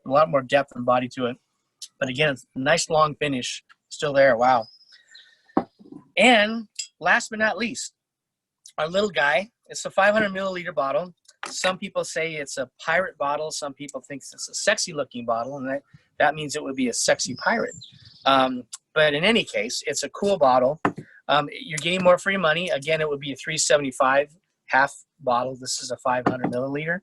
a lot more depth and body to it. But again, it's a nice long finish still there. Wow. And last but not least, our little guy. It's a 500 milliliter bottle. Some people say it's a pirate bottle. Some people think it's a sexy looking bottle, and that means it would be a sexy pirate. But in any case, it's a cool bottle. You're getting more for your money. Again, it would be a $3.75 half bottle. This is a 500 milliliter.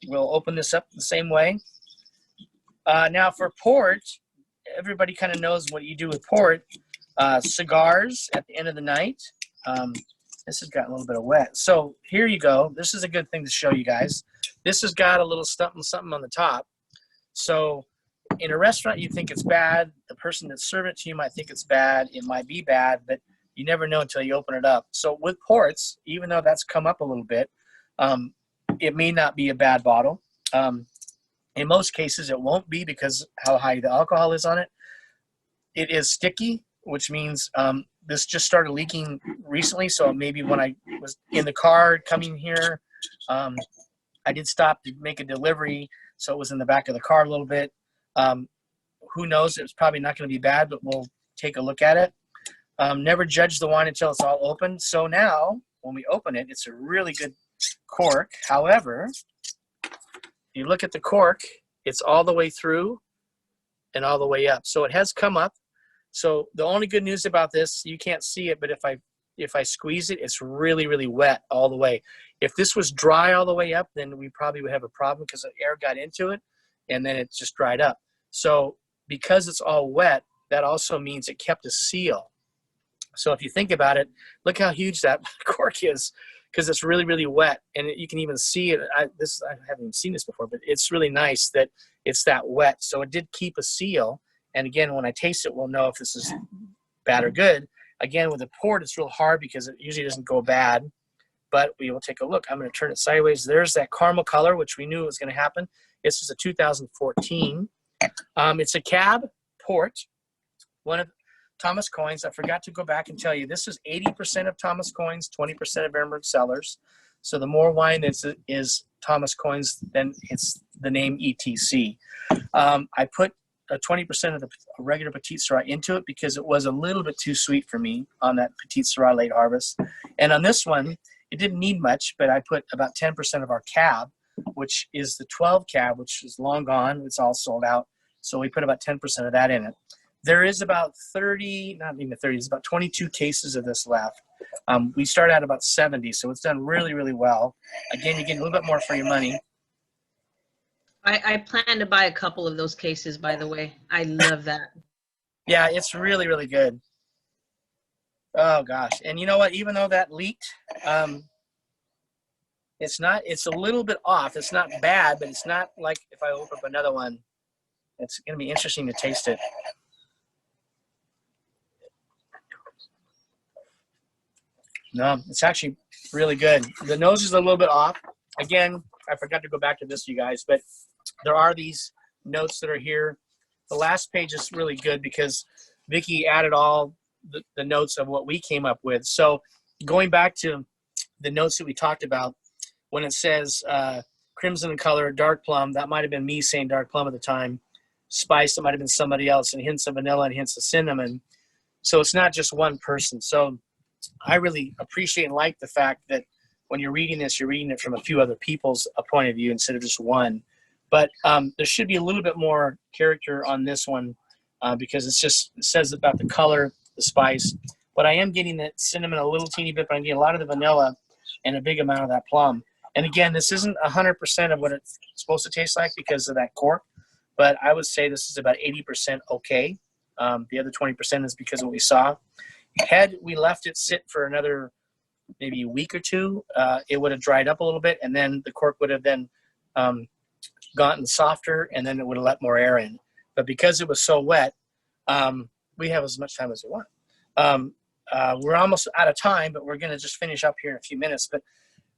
We'll open this up the same way. Now for port, everybody kind of knows what you do with port. Cigars at the end of the night. This has got a little bit of wet. So here you go. This is a good thing to show you guys. This has got a little something on the top. So in a restaurant, you think it's bad. The person that served it to you might think it's bad. It might be bad, but you never know until you open it up. So with ports, even though that's come up a little bit, it may not be a bad bottle. In most cases, it won't be because how high the alcohol is on it. It is sticky, which means this just started leaking recently. So maybe when I was in the car coming here, I did stop to make a delivery. So it was in the back of the car a little bit. Who knows? It's probably not going to be bad, but we'll take a look at it. Never judge the wine until it's all open. So now when we open it, it's a really good cork. However, if you look at the cork, it's all the way through and all the way up. So it has come up. So the only good news about this, you can't see it, but if I squeeze it, it's really, really wet all the way. If this was dry all the way up, then we probably would have a problem because the air got into it and then it just dried up. So because it's all wet, that also means it kept a seal. So if you think about it, look how huge that cork is because it's really, really wet. And you can even see it. I haven't even seen this before, but it's really nice that it's that wet. So it did keep a seal. And again, when I taste it, we'll know if this is bad or good. Again, with a port, it's real hard because it usually doesn't go bad. But we will take a look. I'm going to turn it sideways. There's that caramel color, which we knew was going to happen. This is a 2014. It's a cab port, one of Thomas Coyne's. I forgot to go back and tell you, this is 80% of Thomas Coyne's, 20% of Ehrenberg Cellars. So the more wine that is Thomas Coyne's, then it's the name ETC. I put 20% of the regular Petite Sirah into it because it was a little bit too sweet for me on that Petite Sirah late harvest. And on this one, it didn't need much, but I put about 10% of our cab, which is the 12 cab, which is long gone. It's all sold out. So we put about 10% of that in it. There is about 30, not even 30, it's about 22 cases of this left. We started at about 70, so it's done really, really well. Again, you get a little bit more for your money. I plan to buy a couple of those cases, by the way. I love that. Yeah, it's really, really good. Oh, gosh. And you know what? Even though that leaked, it's a little bit off. It's not bad, but it's not like if I open up another one. It's going to be interesting to taste it. No, it's actually really good. The nose is a little bit off. Again, I forgot to go back to this, you guys, but there are these notes that are here. The last page is really good because Vicki added all the notes of what we came up with. So going back to the notes that we talked about, when it says crimson in color, dark plum, that might have been me saying dark plum at the time. Spice, it might have been somebody else, and hints of vanilla and hints of cinnamon. So it's not just one person. So I really appreciate and like the fact that when you're reading this, you're reading it from a few other people's point of view instead of just one. But there should be a little bit more character on this one because it says about the color, the spice. But I am getting that cinnamon a little teeny bit, but I'm getting a lot of the vanilla and a big amount of that plum. And again, this isn't 100% of what it's supposed to taste like because of that cork, but I would say this is about 80% okay. The other 20% is because of what we saw. Had we left it sit for another maybe a week or two, it would have dried up a little bit, and then the cork would have then gotten softer, and then it would have let more air in. But because it was so wet, we have as much time as we want. We're almost out of time, but we're going to just finish up here in a few minutes. But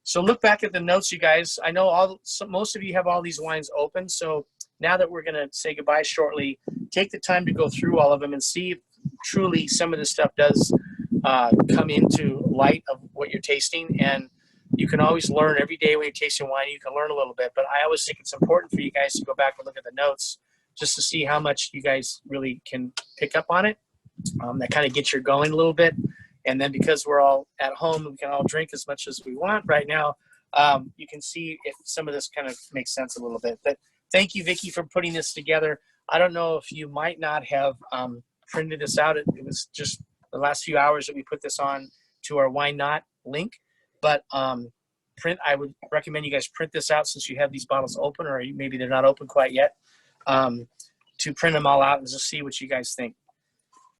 so look back at the notes, you guys. I know most of you have all these wines open, so now that we're going to say goodbye shortly, take the time to go through all of them and see if truly some of this stuff does come into light of what you're tasting. And you can always learn every day when you're tasting wine. You can learn a little bit, but I always think it's important for you guys to go back and look at the notes just to see how much you guys really can pick up on it. That kind of gets you going a little bit. And then because we're all at home, we can all drink as much as we want right now. You can see if some of this kind of makes sense a little bit. But thank you, Vicki, for putting this together. I don't know if you might not have printed this out. It was just the last few hours that we put this on to our Why Not link. But I would recommend you guys print this out since you have these bottles open, or maybe they're not open quite yet, to print them all out and just see what you guys think.